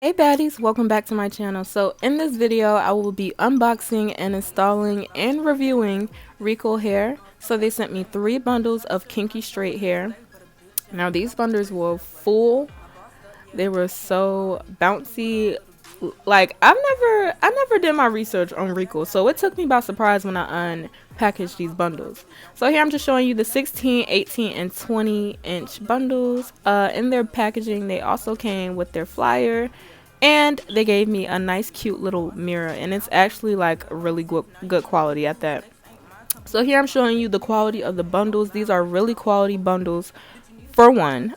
Hey baddies, welcome back to my channel. So in this video I will be unboxing and installing and reviewing Recool hair. So they sent me 3 bundles of Kinky straight hair. Now these bundles were full. They were so bouncy. Like I never did my research on Recool, so it took me by surprise when I unpackaged these bundles. So here I'm just showing you the 16, 18, and 20-inch bundles. In their packaging, they also came with their flyer, and they gave me a nice, cute little mirror, and it's actually like really good quality at that. So here I'm showing you the quality of the bundles. These are really quality bundles. For one,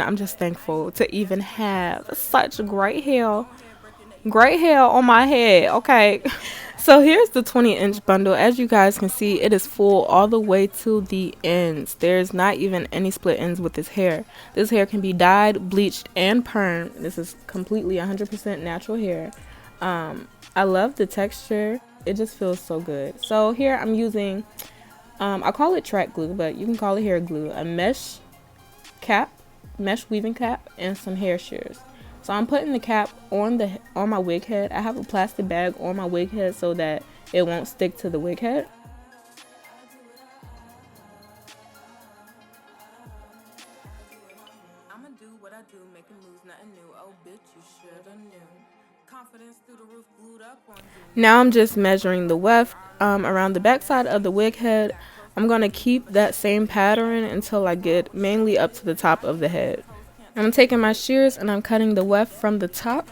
I'm just thankful to even have such great hair on my head. Okay. So here's the 20-inch bundle. As you guys can see, it is full all the way to the ends. There's not even any split ends with this hair. This hair can be dyed, bleached, and permed. This is completely 100% natural hair. I love the texture. It just feels so good. So here I'm using, I call it track glue, but you can call it hair glue, a mesh weaving cap, and some hair shears. So I'm putting the cap on my wig head. I have a plastic bag on my wig head so that it won't stick to the wig head. I'ma do what I do, making moves, nothing new. Oh bitch, you shoulda knew. Confidence through the roof, glued up on you. Now I'm just measuring the weft around the back side of the wig head. I'm gonna keep that same pattern until I get mainly up to the top of the head. I'm taking my shears and I'm cutting the weft from the top.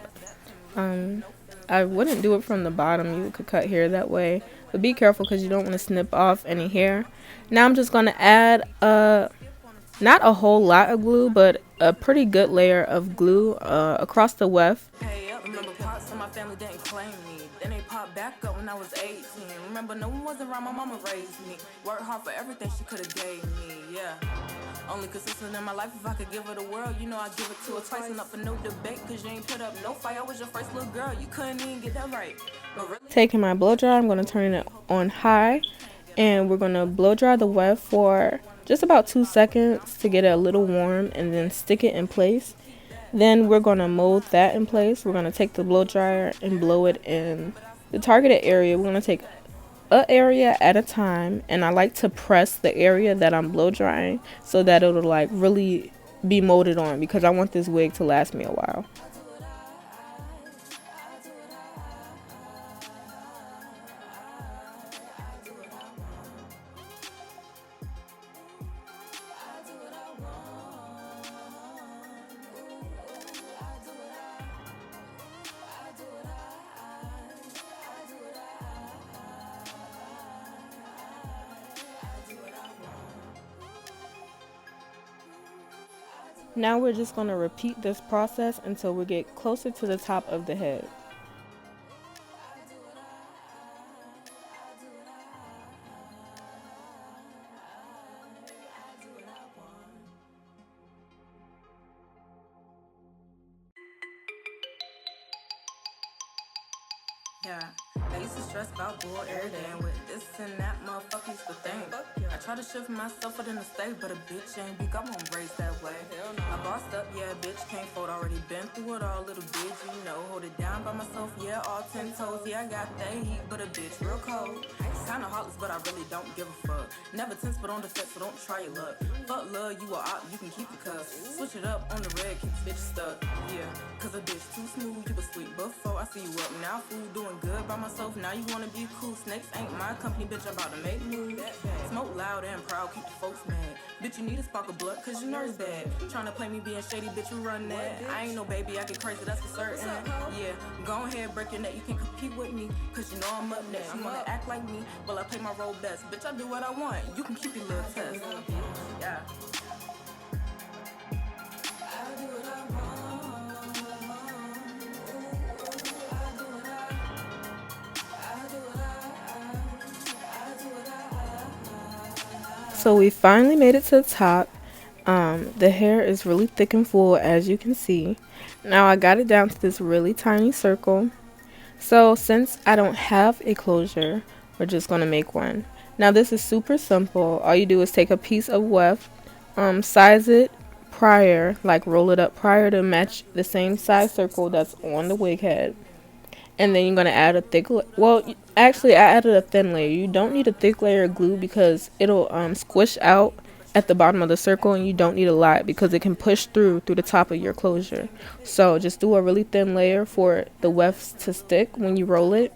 I wouldn't do it from the bottom. You could cut hair that way, but be careful because you don't want to snip off any hair. Now I'm just going to add not a whole lot of glue, but a pretty good layer of glue across the weft. Then they popped back up when I was 18. Remember, no one was around, my mama raised me. Worked hard for everything she could have gave me, yeah. Only consistent in my life, if I could give her the world, you know I'd give it to her twice and up for no debate. Cause you ain't put up no fight, I was your first little girl, you couldn't even get that right. But really, taking my blow dryer, I'm gonna turn it on high. And we're gonna blow dry the weft for just about 2 seconds to get it a little warm and then stick it in place. Then we're going to mold that in place. We're going to take the blow dryer and blow it in the targeted area. We're going to take an area at a time. And I like to press the area that I'm blow drying so that it'll like really be molded on, because I want this wig to last me a while. Now we're just going to repeat this process until we get closer to the top of the head. Yeah, I used to stress about bull every day, and with this and that, motherfucker used to think. I try to shift myself within the state, but a bitch ain't weak, I won't raise that way. I bossed up, yeah, bitch can't fold, already been through it all, little bitch, you know. Hold it down by myself, yeah, all 10 toes, yeah, I got that heat, but a bitch real cold. Kinda heartless, but I really don't give a fuck. Never tense, but on the set, so don't try your luck. Fuck love, you a op, you can keep the cuss. Switch it up on the red, keep the bitch stuck, yeah. Cause a bitch too smooth, you was sweet before, I see you up now, fool, doing good by myself, now you wanna be cool. Snakes ain't my company, bitch, I'm about to make moves. Smoke loud and proud, keep the folks mad. Bitch, you need a spark of blood, cause your nerves bad. Tryna play me being shady, bitch, you run that. I ain't no baby, I get crazy, that's for certain. Yeah, go ahead, break your neck, you can't compete with me, cause you know I'm up next. You wanna act like me, well, I play my role best. Bitch, I do what I want, you can keep your little test. Yeah. So we finally made it to the top. The hair is really thick and full, as you can see. Now I got it down to this really tiny circle. So since I don't have a closure, we're just going to make one. Now this is super simple. All you do is take a piece of weft, size it prior, like roll it up prior to match the same size circle that's on the wig head. And then you're going to add a thick, well, actually I added a thin layer. You don't need a thick layer of glue because it'll squish out at the bottom of the circle, and you don't need a lot because it can push through the top of your closure. So just do a really thin layer for the wefts to stick when you roll it.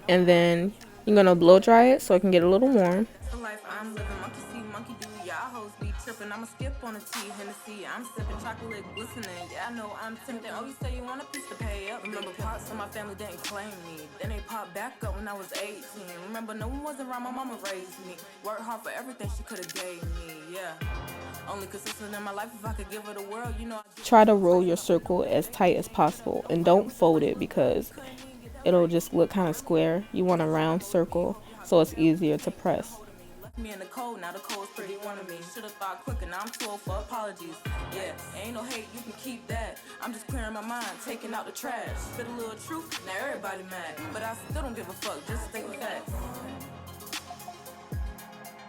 And then you're going to blow dry it so it can get a little warm. The life I'm living, monkey see, monkey do, y'all hoes be tripping. I'ma skip on a tea, Hennessy. I'm sipping chocolate glistening. Yeah, I know I'm tempted. Oh, you say you want a piece to pay up. Remember, parts of my family didn't claim me. Then they popped back up when I was 18. Remember, no one was around, my mama raised me. Worked hard for everything she could've gave me, yeah. Only consistent in my life if I could give her the world, you know. Try to roll your circle as tight as possible, and don't fold it because it'll just look kind of square. You want a round circle so it's easier to press. Me in the cold, now the cold's pretty warm to me. Should've thought quicker, now I'm too old for apologies. Yeah, ain't no hate, you can keep that. I'm just clearing my mind, taking out the trash. Spit a little truth, now everybody mad. But I still don't give a fuck, just stick with facts.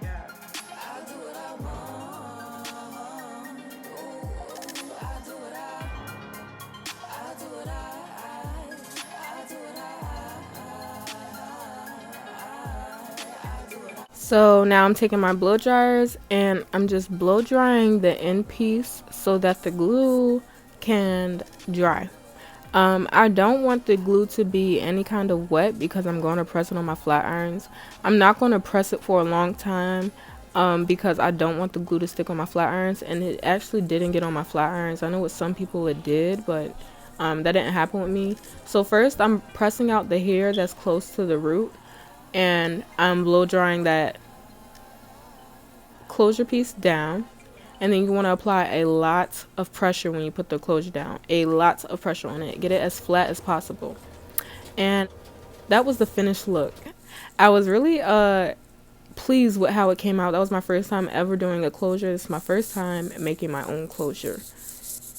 Yeah. I do what I want. Ooh, I do what I do what I do what So now I'm taking my blow dryers and I'm just blow drying the end piece so that the glue can dry. I don't want the glue to be any kind of wet because I'm going to press it on my flat irons. I'm not going to press it for a long time because I don't want the glue to stick on my flat irons, and it actually didn't get on my flat irons. I know with some people it did, but that didn't happen with me. So first I'm pressing out the hair that's close to the root, and I'm blow drying that closure piece down. And then you want to apply a lot of pressure when you put the closure down. A lot of pressure on it. Get it as flat as possible. And that was the finished look. I was really pleased with how it came out. That was my first time ever doing a closure. It's my first time making my own closure.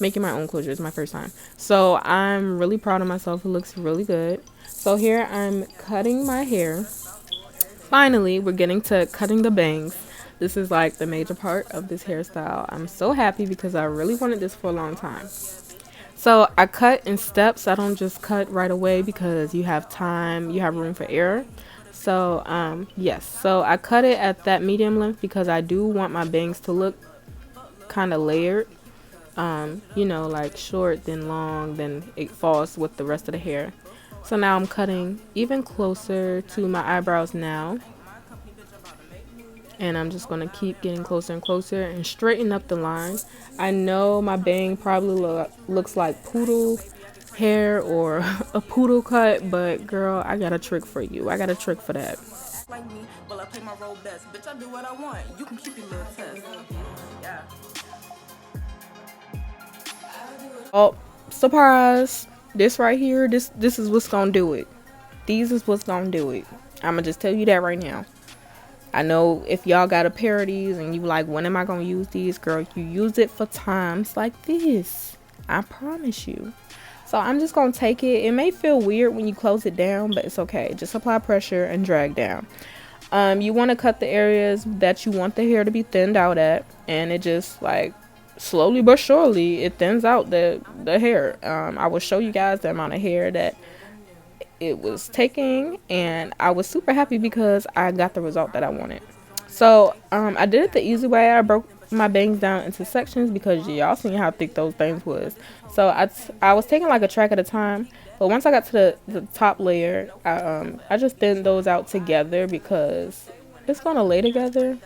Making my own closure is my first time. So I'm really proud of myself. It looks really good. So here I'm cutting my hair. Finally, we're getting to cutting the bangs. This is like the major part of this hairstyle. I'm so happy because I really wanted this for a long time. So I cut in steps. I don't just cut right away because you have time, you have room for error. So yes, so I cut it at that medium length because I do want my bangs to look kind of layered. You know, like short, then long, then it falls with the rest of the hair. So now I'm cutting even closer to my eyebrows now. And I'm just going to keep getting closer and closer and straighten up the line. I know my bang probably looks like poodle hair or a poodle cut, but girl, I got a trick for you. I got a trick for that. Like me, well I play my role best. Bitch, I do what I want. You can keep your little test. Yeah. Oh, surprise. This right here, this is what's going to do it. These is what's going to do it. I'm going to just tell you that right now. I know if y'all got a pair of these and you like, when am I going to use these? Girl, you use it for times like this. I promise you. So I'm just going to take it. It may feel weird when you close it down, but it's okay. Just apply pressure and drag down. You want to cut the areas that you want the hair to be thinned out at. And it just like slowly but surely it thins out the hair. I will show you guys the amount of hair that it was taking, and I was super happy because I got the result that I wanted. So I did it the easy way. I broke my bangs down into sections because y'all seen how thick those bangs was. So I was taking like a track at a time, but once I got to the top layer, I just thinned those out together because it's gonna lay together,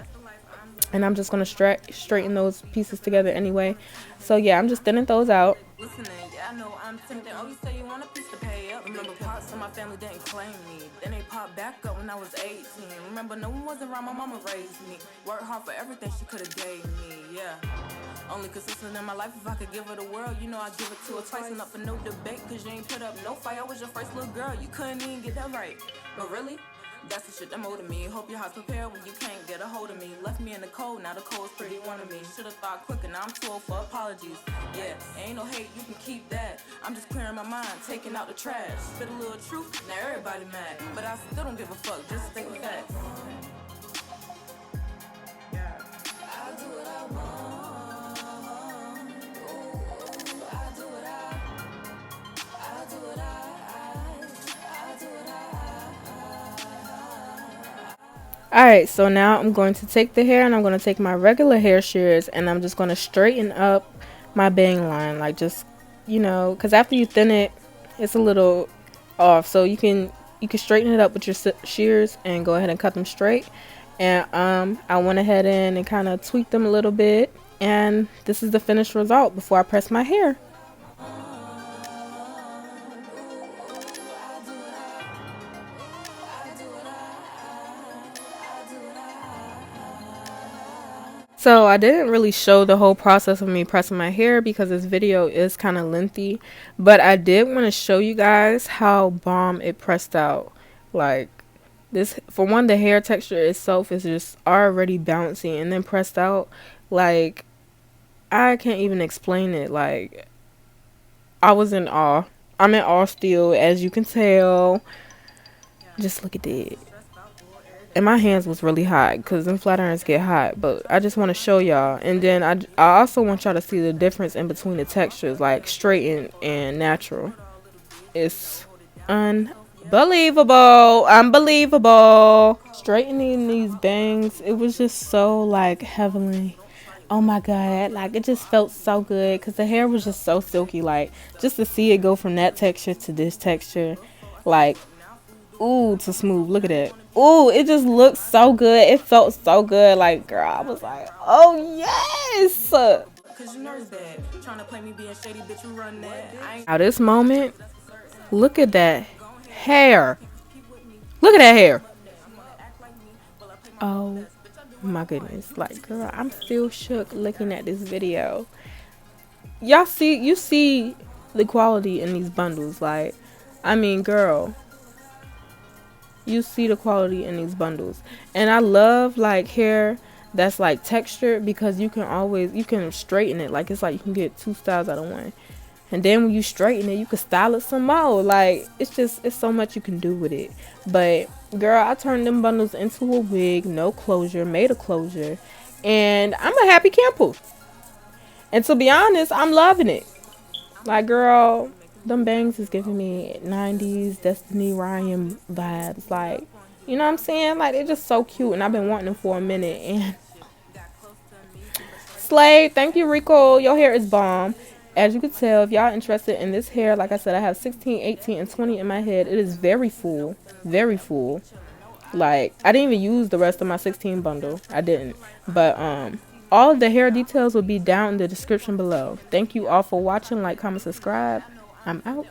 and I'm just gonna straighten those pieces together anyway. So yeah, I'm just thinning those out. Listening, yeah, I know I'm tempted. Oh, you say you want a piece to pay up. Remember, parts of my family didn't claim me. Then they popped back up when I was 18. Remember, no one was around, my mama raised me. Worked hard for everything she could've gave me, yeah. Only consistent in my life if I could give her the world. You know I give it to her twice and up for no debate. Cause you ain't put up no fight. I was your first little girl. You couldn't even get that right. But really? That's the shit that molded me. Hope your heart's prepared when you can't get a hold of me. Left me in the cold, now the cold's pretty warm to me. Should've thought quicker, now I'm too old for apologies. Yeah, ain't no hate, you can keep that. I'm just clearing my mind, taking out the trash. Spit a little truth, now everybody mad. But I still don't give a fuck, just stick with facts. Yeah. I do what I want. Alright, so now I'm going to take the hair and I'm going to take my regular hair shears and I'm just going to straighten up my bang line. Like just, you know, because after you thin it, it's a little off. So you can straighten it up with your shears and go ahead and cut them straight. And I went ahead and kind of tweaked them a little bit. And this is the finished result before I press my hair. So I didn't really show the whole process of me pressing my hair because this video is kind of lengthy, but I did want to show you guys how bomb it pressed out. Like this, for one, the hair texture itself is just already bouncy, and then pressed out, like I can't even explain it. Like I was in awe. I'm in awe still, as you can tell. Just look at it. And my hands was really hot because them flat irons get hot, but I just want to show y'all. And then I also want y'all to see the difference in between the textures, like straight and natural. It's unbelievable. Straightening these bangs, it was just so like heavenly. Oh my god, like it just felt so good because the hair was just so silky. Like just to see it go from that texture to this texture, like ooh, to smooth. Look at that. Ooh, it just looks so good. It felt so good. Like, girl, I was like, oh yes. Now this moment, look at that hair. Look at that hair. Oh my goodness. Like, girl, I'm still shook looking at this video. You see the quality in these bundles. Like, I mean, girl, you see the quality in these bundles. And I love like hair that's like textured because you can straighten it. Like it's like you can get two styles out of one. And then when you straighten it, you can style it some more. Like it's so much you can do with it. But girl, I turned them bundles into a wig, no closure, made a closure, and I'm a happy camper. And to be honest, I'm loving it. Like, girl, them bangs is giving me 90s Destiny Ryan vibes. Like, you know what I'm saying? Like, they're just so cute, and I've been wanting them for a minute. And Slay, thank you, Recool. Your hair is bomb. As you can tell, if y'all interested in this hair, like I said, I have 16, 18, and 20 in my head. It is very full. Very full. Like, I didn't even use the rest of my 16 bundle. I didn't. But, all of the hair details will be down in the description below. Thank you all for watching. Like, comment, subscribe. I'm out.